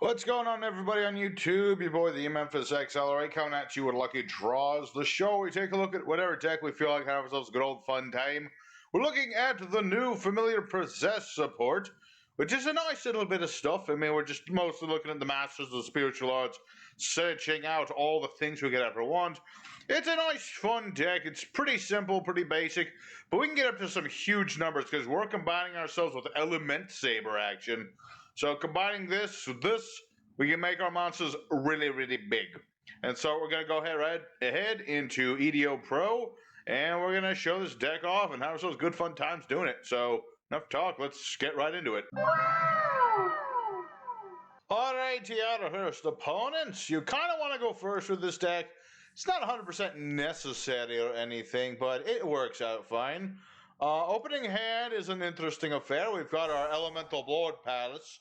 What's going on, everybody on YouTube? Your boy, the Memphis XLRA, coming at you with Lucky Draws, the show where we take a look at whatever deck we feel like have ourselves a good old fun time. We're looking at the new Familiar Possess support, which is a nice little bit of stuff. I mean, we're just mostly looking at the Masters of the Spiritual Arts, searching out all the things we could ever want. It's a nice, fun deck. It's pretty simple, pretty basic, but we can get up to some huge numbers because we're combining ourselves with Elementsaber action. So combining this with this, we can make our monsters really, really big. And so we're going to go ahead into EDO Pro, and we're going to show this deck off and have ourselves good fun times doing it. So enough talk, let's get right into it. Alright, our first opponents. You kind of want to go first with this deck. It's not 100% necessary or anything, but it works out fine. Opening hand is an interesting affair. We've got our Elemental Lord Palace,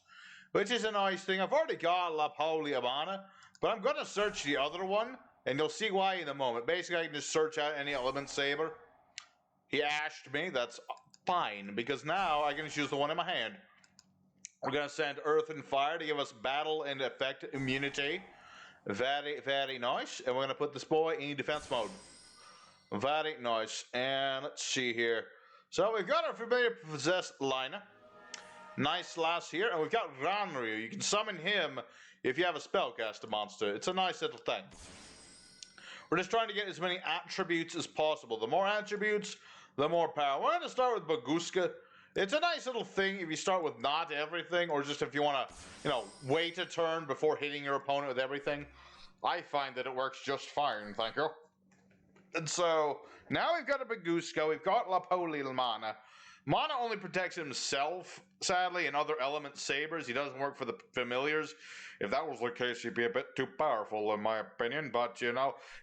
which is a nice thing. I've already got La Poliamana, but I'm going to search the other one, and you'll see why in a moment. Basically, I can just search out any Elementsaber. He ashed me. That's fine, because now I can choose the one in my hand. We're going to send Earth and Fire to give us battle and effect immunity. Very, very nice. And we're going to put this boy in defense mode. Very nice. And let's see here. So we've got our Familiar Possessed Lina. Nice lass here. And we've got Ranryu. You can summon him if you have a spellcaster monster. It's a nice little thing. We're just trying to get as many attributes as possible. The more attributes, the more power. We're going to start with Baguska. It's a nice little thing if you start with not everything, or just if you want to, wait a turn before hitting your opponent with everything. I find that it works just fine, thank you. And so, now we've got a Baguska, we've got La Poliamana. Mana only protects himself, sadly, and other Elementsabers. He doesn't work for the familiars. If that was the case, he'd be a bit too powerful, in my opinion. But,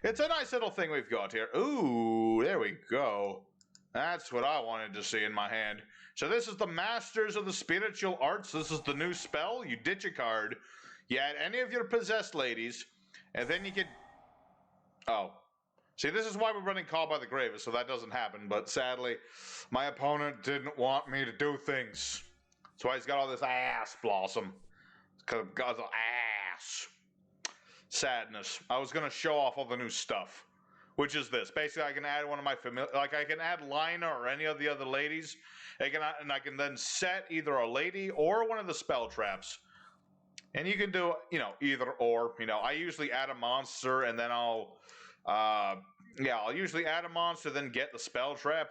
it's a nice little thing we've got here. Ooh, there we go. That's what I wanted to see in my hand. So this is the Masters of the Spiritual Arts. This is the new spell. You ditch a card. You add any of your possessed ladies, and then you can... Oh. See, this is why we're running Call by the Grave, so that doesn't happen. But sadly, my opponent didn't want me to do things. That's why he's got all this ass blossom. Because of God's ass. Sadness. I was going to show off all the new stuff. Which is this. Basically, I can add one of my familiar... Like, I can add Lina or any of the other ladies. And I can then set either a lady or one of the spell traps. And you can do, either or. I usually add a monster and then I'll usually add a monster, then get the spell trap.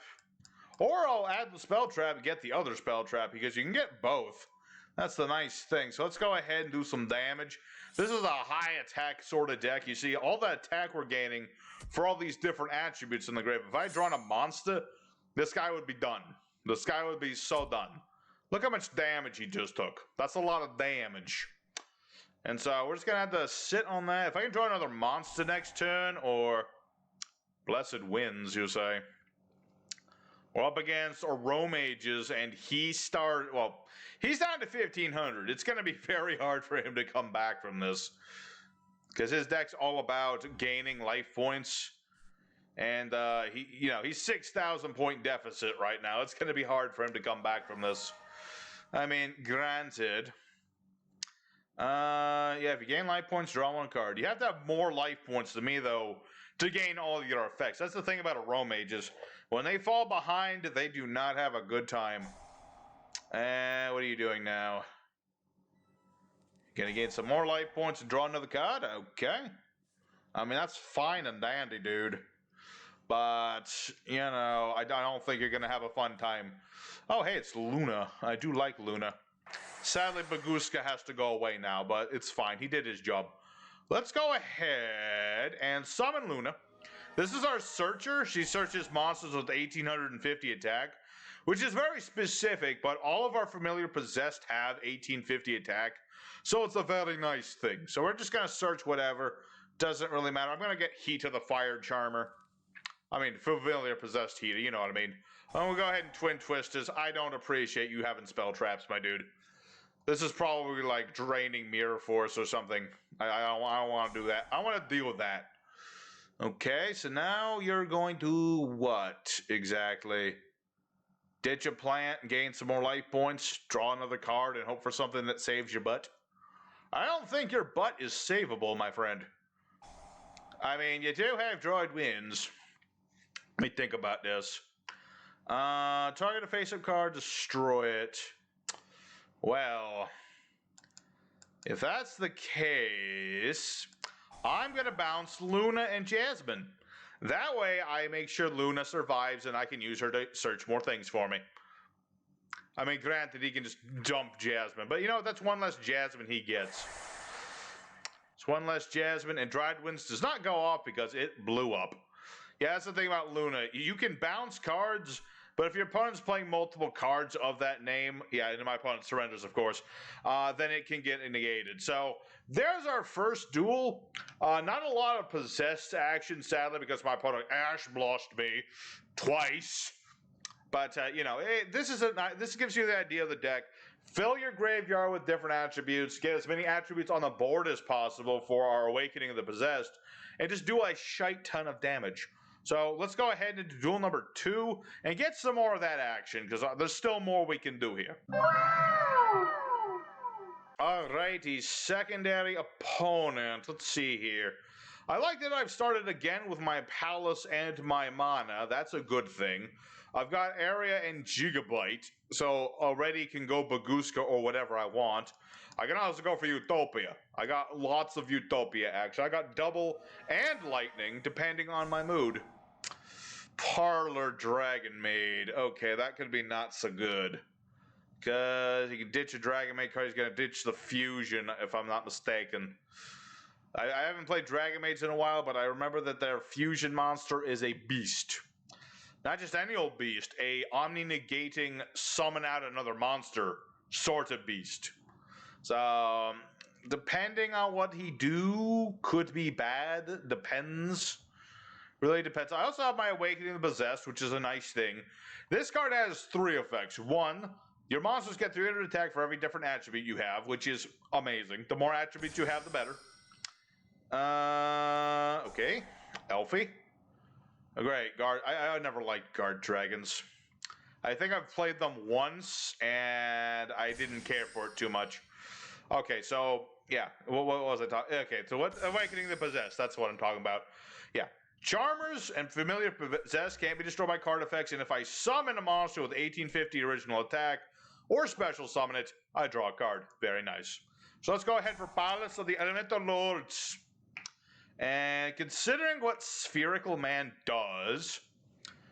Or I'll add the spell trap and get the other spell trap, because you can get both. That's the nice thing. So let's go ahead and do some damage. This is a high attack sort of deck. You see, all the attack we're gaining for all these different attributes in the grave. If I had drawn a monster, this guy would be done. This guy would be so done. Look how much damage he just took. That's a lot of damage. And so we're just going to have to sit on that. If I can draw another monster next turn, or Blessed Winds, you say. We're up against Aromages, and he's down to 1,500. It's going to be very hard for him to come back from this, because his deck's all about gaining life points. And he's 6,000 point deficit right now. It's going to be hard for him to come back from this. I mean, granted. If you gain life points, draw one card. You have to have more life points than me, though, to gain all of your effects. That's the thing about Aromages. When they fall behind, they do not have a good time. What are you doing now? Gonna gain some more life points and draw another card? Okay. I mean, that's fine and dandy, dude. But, I don't think you're going to have a fun time. Oh, hey, it's Luna. I do like Luna. Sadly, Baguska has to go away now, but it's fine. He did his job. Let's go ahead and summon Luna. This is our searcher. She searches monsters with 1,850 attack, which is very specific, but all of our familiar possessed have 1,850 attack, so it's a very nice thing. So we're just going to search whatever. Doesn't really matter. I'm going to get Heat of the Fire Charmer. I mean, familiar possessed Heat, you know what I mean. I'm going to go ahead and Twin Twisters. I don't appreciate you having spell traps, my dude. This is probably like draining Mirror Force or something. I don't want to do that. I want to deal with that. Okay, so now you're going to what exactly? Ditch a plant and gain some more life points, draw another card, and hope for something that saves your butt. I don't think your butt is savable, my friend. I mean, you do have droid wins. Let me think about this. Target a face-up card, destroy it. Well, if that's the case, I'm going to bounce Luna and Jasmine. That way, I make sure Luna survives and I can use her to search more things for me. I mean, granted, he can just dump Jasmine, but you know, that's one less Jasmine he gets. It's one less Jasmine, and Dried Winds does not go off because it blew up. Yeah, that's the thing about Luna. You can bounce cards, but if your opponent's playing multiple cards of that name, yeah, and my opponent surrenders, of course, then it can get negated. So there's our first duel. Not a lot of possessed action, sadly, because my opponent Ash blossed me twice. But, you know, this gives you the idea of the deck. Fill your graveyard with different attributes. Get as many attributes on the board as possible for our Awakening of the Possessed. And just do a shite ton of damage. So let's go ahead into duel number 2 and get some more of that action, because there's still more we can do here. Alrighty, secondary opponent. Let's see here. I like that I've started again with my Palace and my Mana. That's a good thing. I've got Area and Gigabyte, so already can go Baguska or whatever I want. I can also go for Utopia. I got lots of Utopia action. I got double and lightning, depending on my mood. Parlor Dragonmaid. Okay, that could be not so good. Because he can ditch a Dragonmaid card, he's going to ditch the Fusion, if I'm not mistaken. I haven't played Dragonmaids in a while, but I remember that their Fusion monster is a beast. Not just any old beast, a omni-negating summon out another monster sort of beast. So, depending on what he do, could be bad, depends. Really depends. I also have my Awakening of the Possessed, which is a nice thing. This card has 3 effects. 1, your monsters get 300 attack for every different attribute you have, which is amazing. The more attributes you have, the better. Okay. Elfie. Oh, great. Guard. I never liked guard dragons. I think I've played them once, and I didn't care for it too much. Okay, so, yeah. What was I talking? Okay, so what? Awakening the Possessed. That's what I'm talking about. Yeah. Charmers and Familiar Possessed can't be destroyed by card effects, and if I summon a monster with 1850 original attack, or special summon it, I draw a card. Very nice. So let's go ahead for Palace of the Elementalords. And considering what Spherical Man does,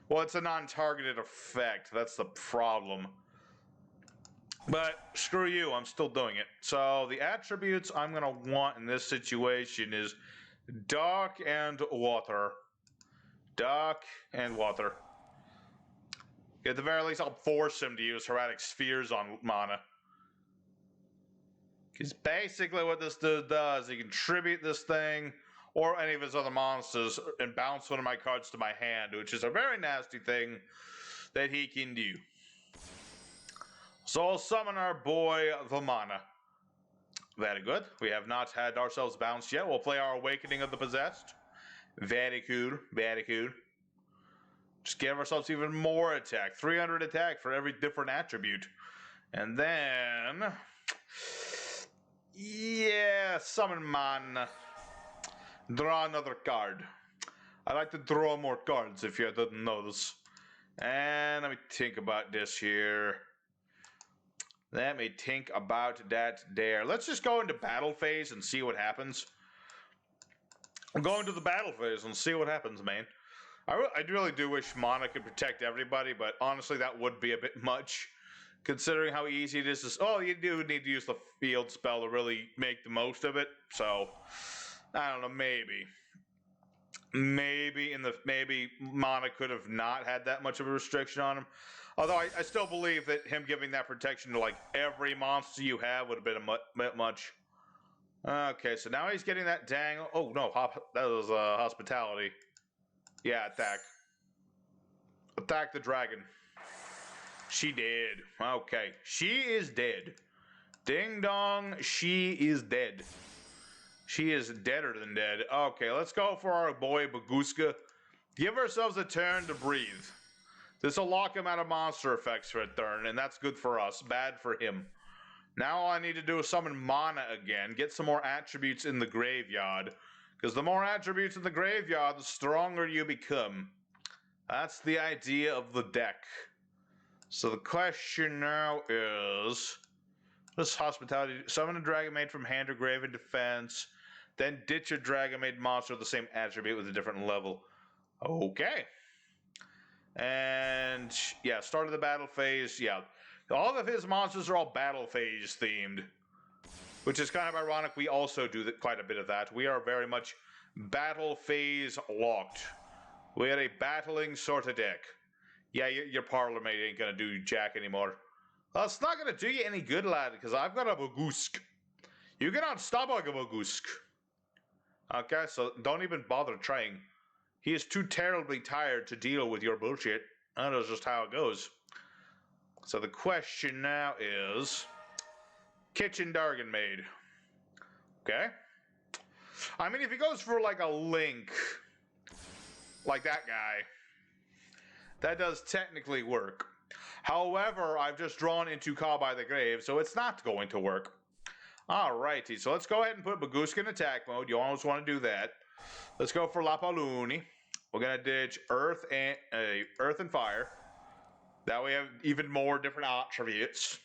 well, it's a non-targeted effect. That's the problem. But screw you, I'm still doing it. So the attributes I'm going to want in this situation is Dark and Water. Dark and Water. At the very least, I'll force him to use Heretic Spheres on mana. Because basically what this dude does, he can tribute this thing or any of his other monsters and bounce one of my cards to my hand, which is a very nasty thing that he can do. So I'll summon our boy, the Mana. Very good. We have not had ourselves bounced yet. We'll play our Awakening of the Possessed. Very cool. Very cool. Just give ourselves even more attack. 300 attack for every different attribute. And then... yeah, summon Mana. Draw another card. I like to draw more cards, if you didn't notice. And let me think about this here. Let me think about that there. Let's just go into battle phase and see what happens. I'm going to the battle phase and see what happens, man. I really do wish Mana could protect everybody, but honestly, that would be a bit much. Considering how easy it is to... oh, you do need to use the field spell to really make the most of it. So... I don't know, maybe. Maybe Mana could have not had that much of a restriction on him. Although I still believe that him giving that protection to like every monster you have would have been a bit much. Okay, so now he's getting that dang... oh, no, that was hospitality. Yeah, attack. Attack the dragon. She did. Okay, she is dead. Ding dong, she is dead. She is deader than dead. Okay, let's go for our boy Baguska. Give ourselves a turn to breathe. This will lock him out of monster effects for a turn, and that's good for us. Bad for him. Now all I need to do is summon mana again, get some more attributes in the graveyard. Because the more attributes in the graveyard, the stronger you become. That's the idea of the deck. So the question now is... This hospitality, summon a Dragonmaid from hand or grave in defense, then ditch a Dragonmaid monster with the same attribute with a different level. Okay. And yeah, start of the battle phase. Yeah, all of his monsters are all battle phase themed, which is kind of ironic. We also do quite a bit of that. We are very much battle phase locked. We are a battling sort of deck. Yeah, your Parlor Maid ain't gonna do jack anymore. Well, it's not gonna do you any good, lad, because I've got a Bagusk. You cannot stop like a Bagusk. Okay, so don't even bother trying. He is too terribly tired to deal with your bullshit. That is just how it goes. So the question now is... Kitchen Dragonmaid. Okay. I mean, if he goes for like a Link, like that guy, that does technically work. However, I've just drawn into Call by the Grave, so it's not going to work. Alrighty, so let's go ahead and put Bagusk in attack mode. You always want to do that. Let's go for Lapaluni. We're going to ditch Earth and Fire. That way we have even more different attributes.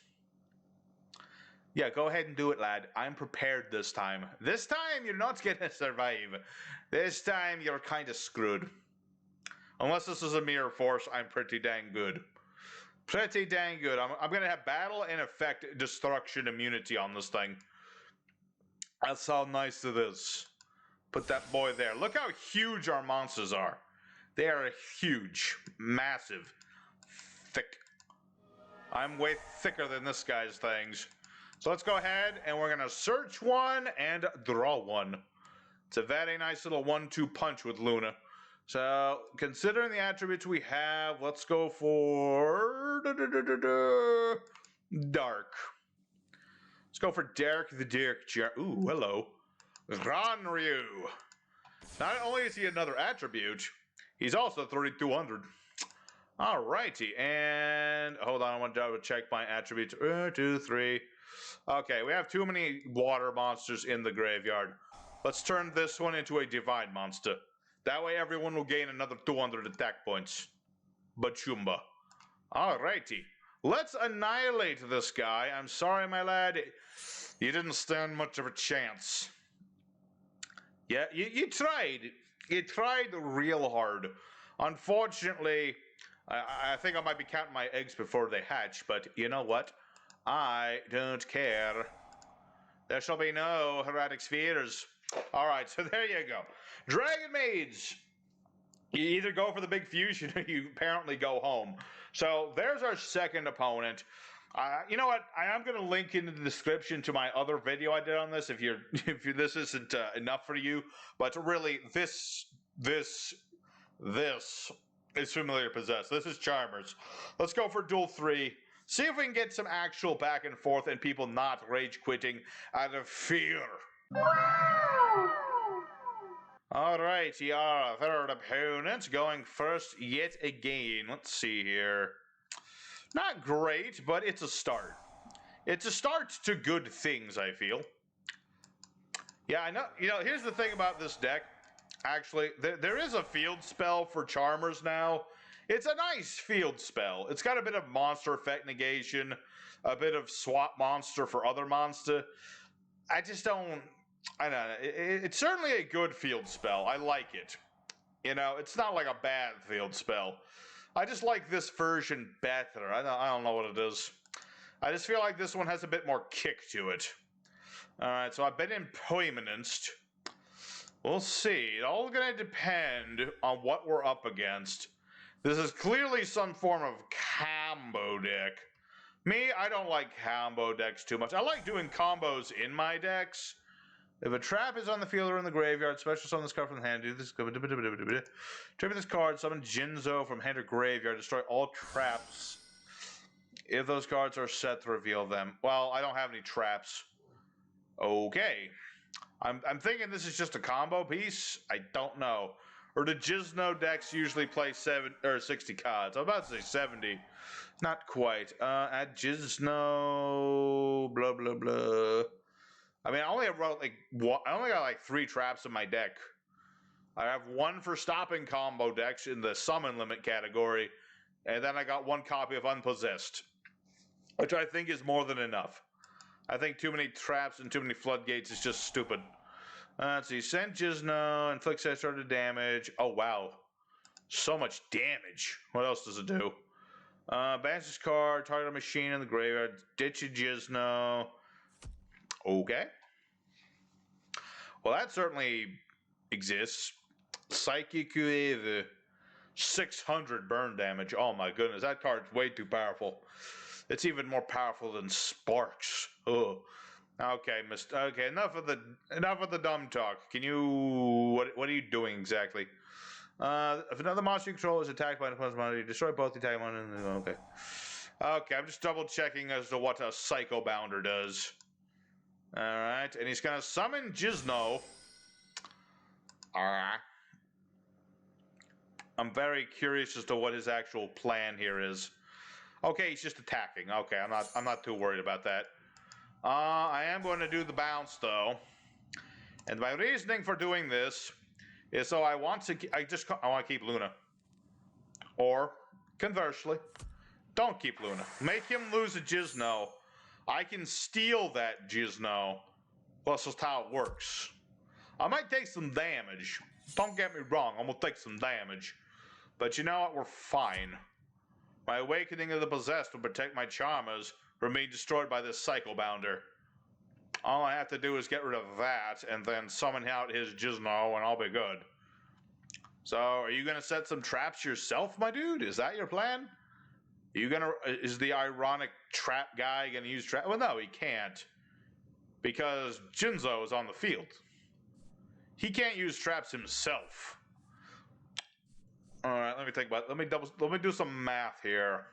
Yeah, go ahead and do it, lad. I'm prepared this time. This time, you're not going to survive. This time, you're kind of screwed. Unless this is a mirror force, I'm pretty dang good. Pretty dang good. I'm going to have battle and effect destruction immunity on this thing. That's how nice it is. Put that boy there. Look how huge our monsters are. They are huge. Massive. Thick. I'm way thicker than this guy's things. So let's go ahead and we're going to search one and draw one. It's a very nice little 1-2 punch with Luna. So, considering the attributes we have, let's go for... Dark. Let's go for Derek the Dirk. Ooh, hello. Granryu. Not only is he another attribute, he's also 3200. Alrighty, and... Hold on, I want to double check my attributes. 2, 3... Okay, we have too many water monsters in the graveyard. Let's turn this one into a divine monster. That way everyone will gain another 200 attack points. Bachumba. Alrighty. Let's annihilate this guy. I'm sorry, my lad. You didn't stand much of a chance. Yeah, you tried. You tried real hard. Unfortunately, I think I might be counting my eggs before they hatch, but you know what? I don't care. There shall be no erratic spheres. Alright, so there you go. Dragonmaids! You either go for the big fusion or you apparently go home. So there's our second opponent. You know what? I am going to link in the description to my other video I did on this if this isn't enough for you. But really, this is Familiar Possessed. This is Charmers. Let's go for Duel 3. See if we can get some actual back and forth and people not rage quitting out of fear. Alright, our third opponent going first yet again. Let's see here. Not great, but it's a start. It's a start to good things, I feel. Yeah, I know. You know, here's the thing about this deck. Actually, there is a field spell for Charmers now. It's a nice field spell. It's got a bit of monster effect negation, a bit of swap monster for other monster. I just don't... I don't know. It's certainly a good field spell. I like it. You know, it's not like a bad field spell. I just like this version better. I don't know what it is. I just feel like this one has a bit more kick to it. Alright, so I've been impermanenced. We'll see. It's all going to depend on what we're up against. This is clearly some form of combo deck. Me, I don't like combo decks too much. I like doing combos in my decks. If a trap is on the field or in the graveyard, special summon this card from the hand. Do this. Tribute this card. Summon Jinzo from hand or graveyard. Destroy all traps. If those cards are set, to reveal them. Well, I don't have any traps. Okay. I'm thinking this is just a combo piece. I don't know. Or do Jinzo decks usually play 60 cards? I'm about to say 70. Not quite. Add Jinzo, blah blah blah. I mean, I only have I only got like 3 traps in my deck. I have 1 for stopping combo decks in the summon limit category, and then I got 1 copy of Unpossessed, which I think is more than enough. I think too many traps and too many floodgates is just stupid. Let's see. Send Jinzo, inflicts extra damage. Oh, wow. So much damage. What else does it do? Banish this card, target a machine in the graveyard, ditch a Jinzo. Okay. Well, that certainly exists. Psychic Wave, 600 burn damage. Oh my goodness, that card's way too powerful. It's even more powerful than Sparks. Oh. Okay, okay, enough of the dumb talk. Can you what are you doing exactly? If another monster you control is attacked by an opponent's monster, you destroy both the attack monster. Okay. Okay, I'm just double checking as to what a Psycho Bounder does. Alright, and he's gonna summon Jinzo. Alright. I'm very curious as to what his actual plan here is. Okay, he's just attacking. Okay, I'm not too worried about that. I am going to do the bounce though. And my reasoning for doing this is so I want to keep Luna. Or conversely, don't keep Luna. Make him lose a Jinzo. I can steal that Jinzo. Well, that's just how it works. I might take some damage. Don't get me wrong, I'm gonna take some damage. But you know what? We're fine. My awakening of the possessed will protect my charmers from being destroyed by this Psycho Bounder. All I have to do is get rid of that and then summon out his Jinzo and I'll be good. So, are you gonna set some traps yourself, my dude? Is that your plan? Is the ironic trap guy gonna use trap? Well, no, he can't. Because Jinzo is on the field. He can't use traps himself. All right, let me think about it. Let me do some math here.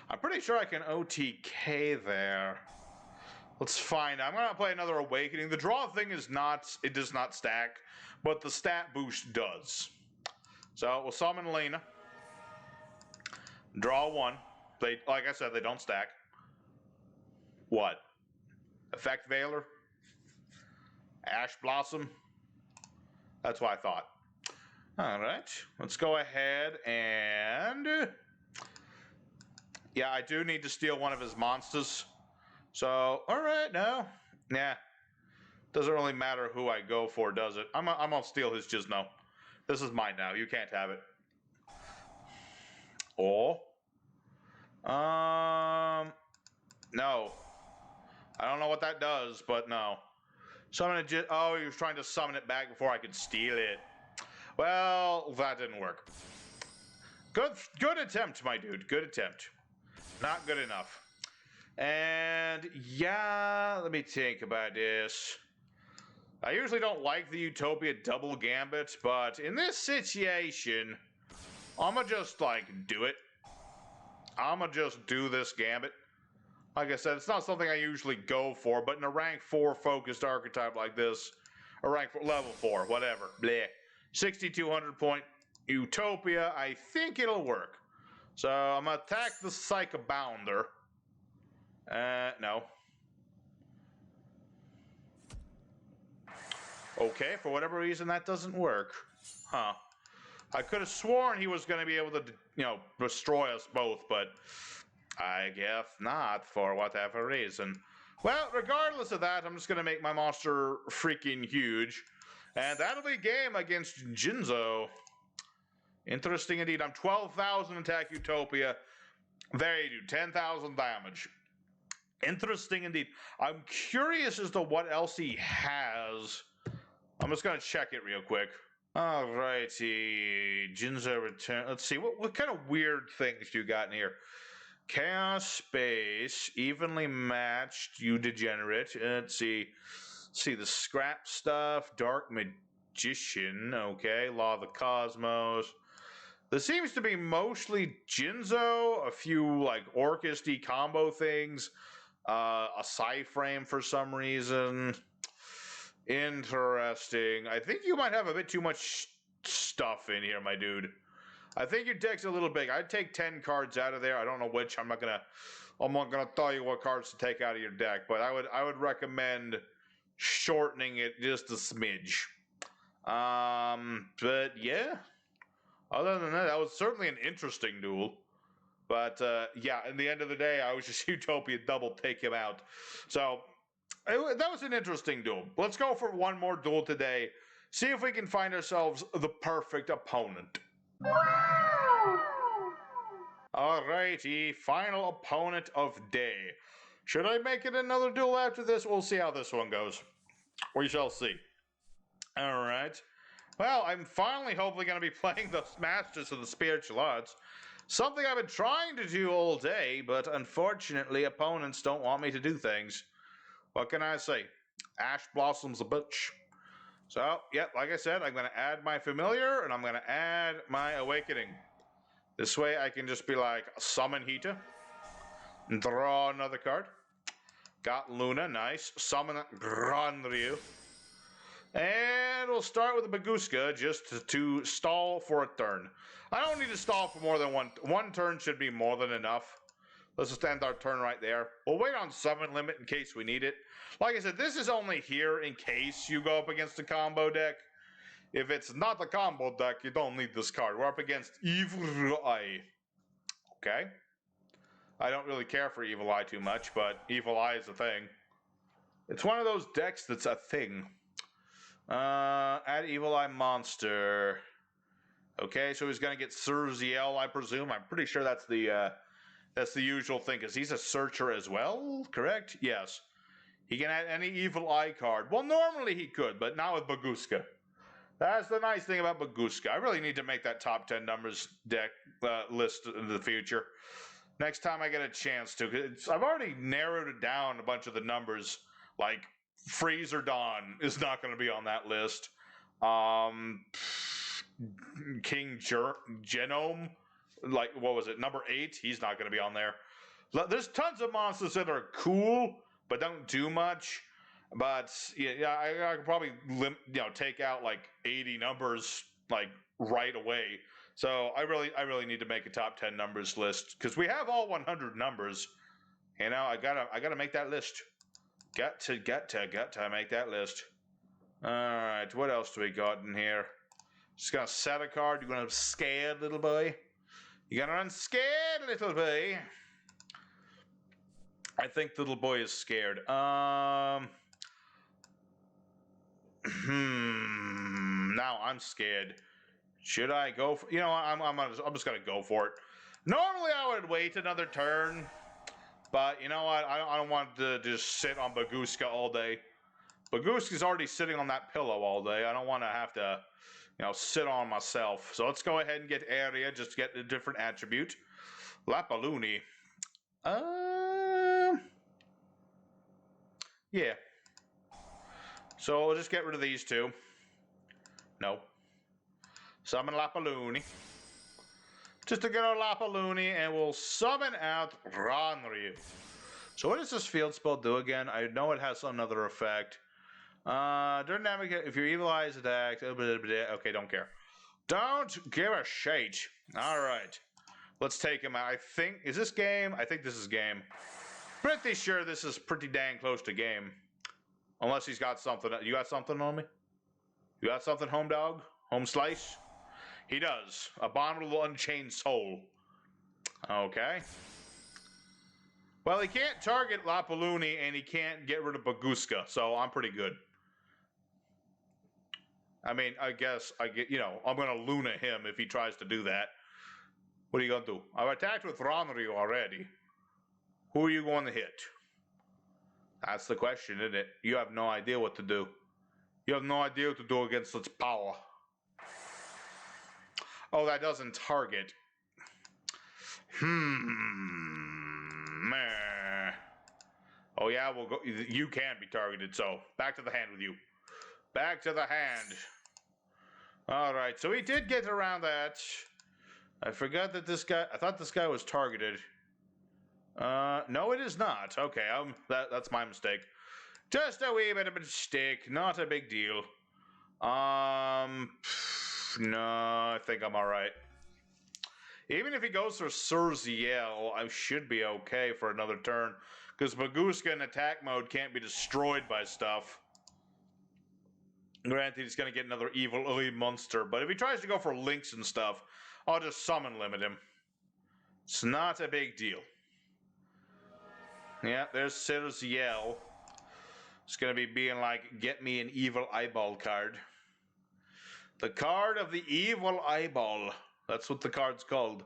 I'm pretty sure I can OTK there. Let's find out. I'm gonna play another Awakening. The draw thing does not stack, but the stat boost does. So we'll summon Lena. Draw 1. Like I said, they don't stack. What? Effect Veiler? Ash Blossom? That's what I thought. Alright, let's go ahead and... Yeah, I do need to steal one of his monsters. So, alright, no. Yeah. Doesn't really matter who I go for, does it? I'm gonna steal his Jinzo. This is mine now. You can't have it. Oh. No. I don't know what that does, but no. Summon it. Oh, he was trying to summon it back before I could steal it. Well, that didn't work. Good attempt, my dude. Good attempt. Not good enough. And yeah, let me think about this. I usually don't like the Utopia double gambit, but in this situation, I'ma just do it. I'ma just do this gambit. Like I said, it's not something I usually go for, but in a rank 4 focused archetype like this, or rank 4, level 4, whatever, bleh. 6,200 point Utopia, I think it'll work. So I'm gonna attack the Psycho Bounder. No. Okay, for whatever reason that doesn't work. Huh. I could have sworn he was gonna be able to, destroy us both, but I guess not, for whatever reason. Well, regardless of that, I'm just going to make my monster freaking huge. And that'll be game against Jinzo. Interesting indeed. I'm 12,000 attack Utopia. There you do, 10,000 damage. Interesting indeed. I'm curious as to what else he has. I'm just going to check it real quick. Alrighty. Jinzo return. Let's see, what kind of weird things you got in here? Chaos Space, evenly matched, you degenerate. Let's see the scrap stuff, Dark Magician, okay, Law of the Cosmos. There seems to be mostly Jinzo, a few Orcus-y combo things, A Psy-frame for some reason. Interesting. I think you might have a bit too much stuff in here, my dude. I think your deck's a little big. I'd take 10 cards out of there. I don't know which. I'm not gonna tell you what cards to take out of your deck, but I would recommend shortening it just a smidge. But yeah. Other than that, that was certainly an interesting duel. But yeah, in the end of the day, I was just Utopia double take him out. So that was an interesting duel. Let's go for one more duel today. See if we can find ourselves the perfect opponent. Alrighty, final opponent of day. Should I make it another duel after this? We'll see how this one goes. We shall see. Alright. Well, I'm finally hopefully going to be playing the Masters of the Spiritual Arts. Something I've been trying to do all day, but unfortunately opponents don't want me to do things. What can I say? Ash Blossom's a bitch. So, yeah, like I said, I'm going to add my Familiar, and I'm going to add my Awakening. This way I can just be like, summon Hita, and draw another card. Got Luna, nice. Summon Granryu. And we'll start with the Baguska just to stall for a turn. I don't need to stall for more than one. One turn should be more than enough. Let's just end our turn right there. We'll wait on summon limit in case we need it. Like I said, this is only here in case you go up against a combo deck. If it's not a combo deck, you don't need this card. We're up against Evil Eye. Okay? I don't really care for Evil Eye too much, but Evil Eye is a thing. It's one of those decks that's a thing. Add Evil Eye monster. Okay, so he's gonna get Surziel, I presume. I'm pretty sure that's the usual thing, because he's a searcher as well, correct? Yes. He can add any Evil Eye card. Well, normally he could, but not with Baguska. That's the nice thing about Baguska. I really need to make that top 10 numbers deck list in the future. Next time I get a chance to. I've already narrowed it down a bunch of the numbers. Like, Freezer Dawn is not going to be on that list. King Genome, like, what was it, number 8? He's not going to be on there. There's tons of monsters that are cool, but don't do much. But yeah, I could probably take out like 80 numbers like right away. So I really need to make a top 10 numbers list, because we have all 100 numbers. You know, I gotta make that list. Got to make that list. All right, what else do we got in here? Just gonna set a card. You're gonna scared little boy. You're gonna run scared little boy. I think the little boy is scared. Now I'm scared. Should I go for? You know, I'm just gonna go for it. Normally I would wait another turn, but you know what? I don't want to just sit on Baguska all day. Baguska's already sitting on that pillow all day. I don't want to have to, sit on myself. So let's go ahead and get area, just to get a different attribute. Lapaluni. Yeah. So we'll just get rid of these two. No. Summon Lapaluni. Just to get our Lapaluni, and we'll summon out Ranryu. So what does this field spell do again? I know it has another effect. During navigate, if your evil eye is attacked, okay, don't care. Don't give a shit. Alright. Let's take him out. I think this game? I think this is game. Pretty sure this is pretty dang close to game. Unless he's got something. You got something on me? You got something, home dog? Home slice? He does. Abominable Unchained Soul. Okay. Well, he can't target Lapaluni, and he can't get rid of Baguska, so I'm pretty good. I mean, I guess I'm gonna Luna him if he tries to do that. What are you gonna do? I've attacked with Ranryu already. Who are you going to hit? That's the question, isn't it? You have no idea what to do. You have no idea what to do against such power. Oh, that doesn't target. Meh. Oh yeah, we'll go. You can be targeted, so back to the hand with you. Back to the hand. Alright, so he did get around that. I forgot that this guy, I thought this guy was targeted. No, it is not. Okay, that's my mistake. Just a wee bit of a mistake, not a big deal. No, I think I'm alright. Even if he goes for Surziel, I should be okay for another turn. Because Maguska in attack mode can't be destroyed by stuff. Granted, he's going to get another evil elite monster. But if he tries to go for links and stuff, I'll just summon limit him. It's not a big deal. Yeah, there's Surziel. It's going to be being like, get me an evil eyeball card. The card of the evil eyeball. That's what the card's called.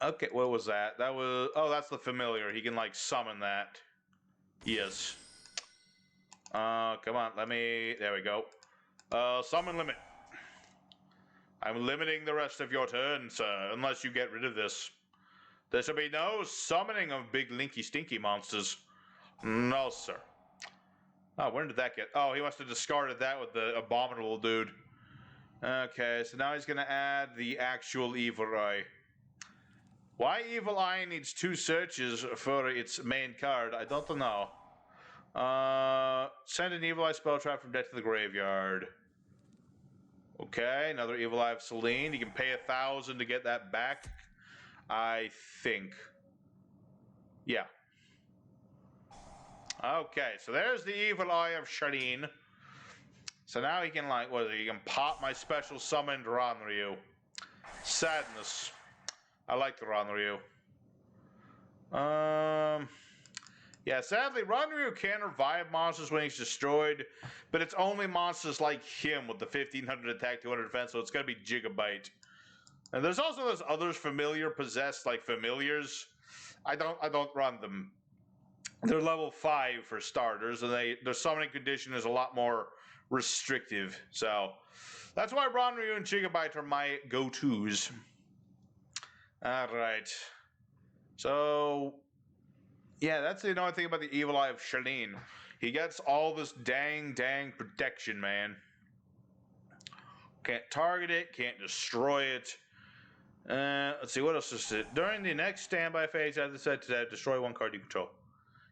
Okay, what was that? That was... Oh, that's the familiar. He can, like, summon that. Yes. Come on, let me... There we go. Summon limit. I'm limiting the rest of your turns, unless you get rid of this. There shall be no summoning of big linky stinky monsters. No, sir. Oh, when did that get... Oh, he must have discarded that with the abominable dude. Okay, so now he's going to add the actual Evil Eye. Why Evil Eye needs 2 searches for its main card, I don't know. Send an Evil Eye spell trap from dead to the graveyard. Okay, another Evil Eye of Selene. You can pay 1,000 to get that back, I think. Yeah. Okay, so there's the Evil Eye of Shireen. So now he can, like, what is it? He can pop my special summoned Ranryu. Sadness. I like the Ranryu. Yeah, sadly, Ranryu can revive monsters when he's destroyed, but it's only monsters like him with the 1500 attack, 200 defense, so it's gonna be Gigabyte. And there's also those others familiar possessed, like familiars. I don't run them. They're level 5 for starters, and their summoning condition is a lot more restrictive. So that's why Ranryu and Gigabyte are my go-tos. Alright. So yeah, that's the only thing about the Evil Eye of Shireen. He gets all this dang protection, man. Can't target it, can't destroy it. Let's see, what else is it? During the next standby phase, as I said today, destroy 1 card you control.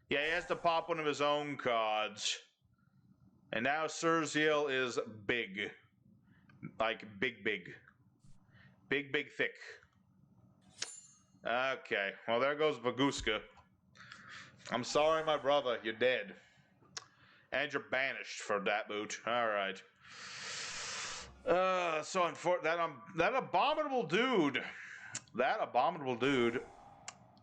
Yeah, he has to pop one of his own cards. And now Surziel is big. Like, big. Big, thick. Okay, well, there goes Maguska. I'm sorry, my brother, you're dead. And you're banished for that boot. Alright. So unfortunate, that abominable dude. That abominable dude.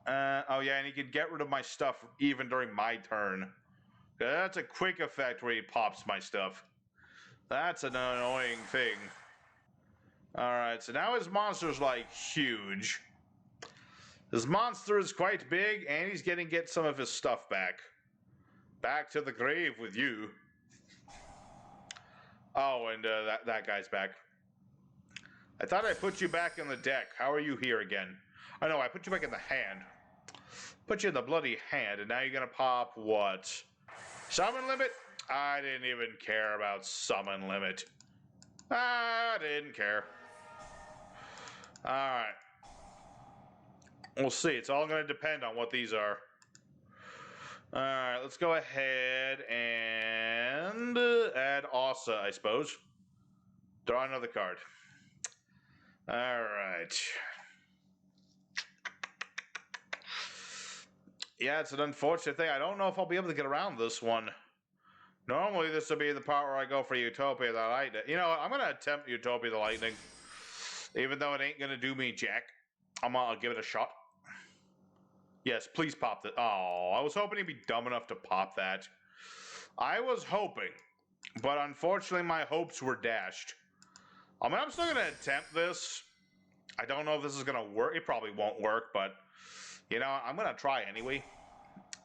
Oh yeah, and he can get rid of my stuff even during my turn. That's a quick effect where he pops my stuff. That's an annoying thing. Alright, so now his monster's like huge. His monster is quite big, and he's getting some of his stuff back. Back to the grave with you. Oh, and that guy's back. I thought I put you back in the deck. How are you here again? I know, I put you back in the hand. Put you in the bloody hand, and now you're gonna pop what? Summon limit? I didn't even care about summon limit. I didn't care. Alright. We'll see. It's all going to depend on what these are. Alright, let's go ahead and add Asa, I suppose. Draw another card. Alright. Yeah, it's an unfortunate thing. I don't know if I'll be able to get around this one. Normally, this would be the part where I go for Utopia the Lightning. You know what? I'm going to attempt Utopia the Lightning. Even though it ain't going to do me jack. I'll give it a shot. Yes, please pop that. Oh, I was hoping he'd be dumb enough to pop that. I was hoping, but unfortunately my hopes were dashed. I mean, I'm still going to attempt this. I don't know if this is going to work. It probably won't work, but, you know, I'm going to try anyway.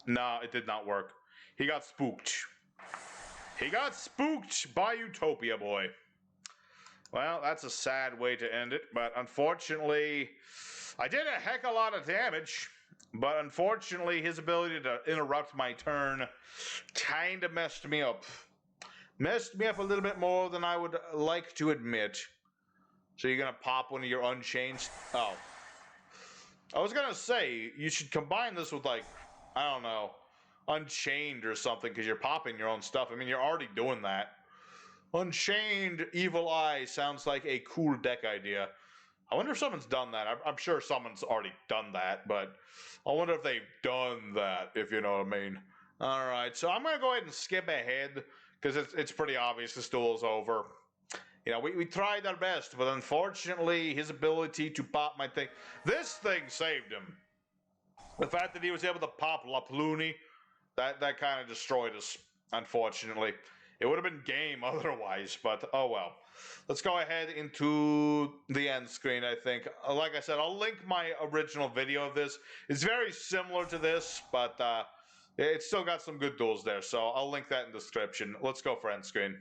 No, it did not work. He got spooked. He got spooked by Utopia Boy. Well, that's a sad way to end it, but unfortunately, I did a heck of a lot of damage. But unfortunately, his ability to interrupt my turn kind of messed me up. Messed me up a little bit more than I would like to admit. So you're going to pop one of your Unchained? Oh. I was gonna say, you should combine this with, like, I don't know, Unchained or something, because you're popping your own stuff. I mean, you're already doing that. Unchained Evil Eye sounds like a cool deck idea. I wonder if someone's done that. I'm sure someone's already done that, but I wonder if they've done that, if you know what I mean. Alright, so I'm going to go ahead and skip ahead, because it's pretty obvious this duel is over. You know, we tried our best, but unfortunately, his ability to pop my thing... This thing saved him. The fact that he was able to pop Lapluni, that kind of destroyed us, unfortunately. It would have been game otherwise, but oh well. Let's go ahead into the end screen, I think. Like I said, I'll link my original video of this. It's very similar to this, but it's still got some good duels there, so I'll link that in the description. Let's go for end screen.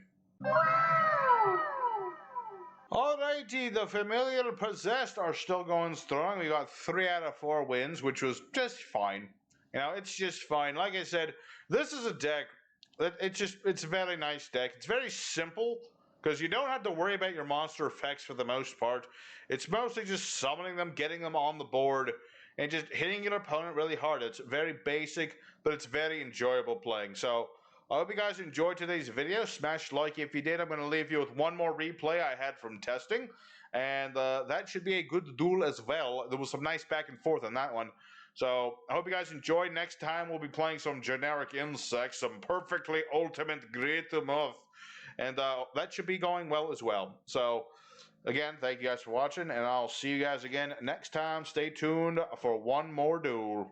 Alrighty, the familiar possessed are still going strong. We got 3 out of 4 wins, which was just fine. You know, it's just fine. Like I said, this is a deck it's a very nice deck. It's very simple because you don't have to worry about your monster effects for the most part. It's mostly just summoning them, getting them on the board, and just hitting your opponent really hard. It's very basic, but it's very enjoyable playing. So I hope you guys enjoyed today's video. Smash like if you did. I'm going to leave you with one more replay I had from testing, and that should be a good duel as well. There was some nice back and forth on that one. So, I hope you guys enjoyed. Next time, we'll be playing some generic insects, some perfectly ultimate great moth, and that should be going well as well. So, again, thank you guys for watching, and I'll see you guys again next time. Stay tuned for one more duel.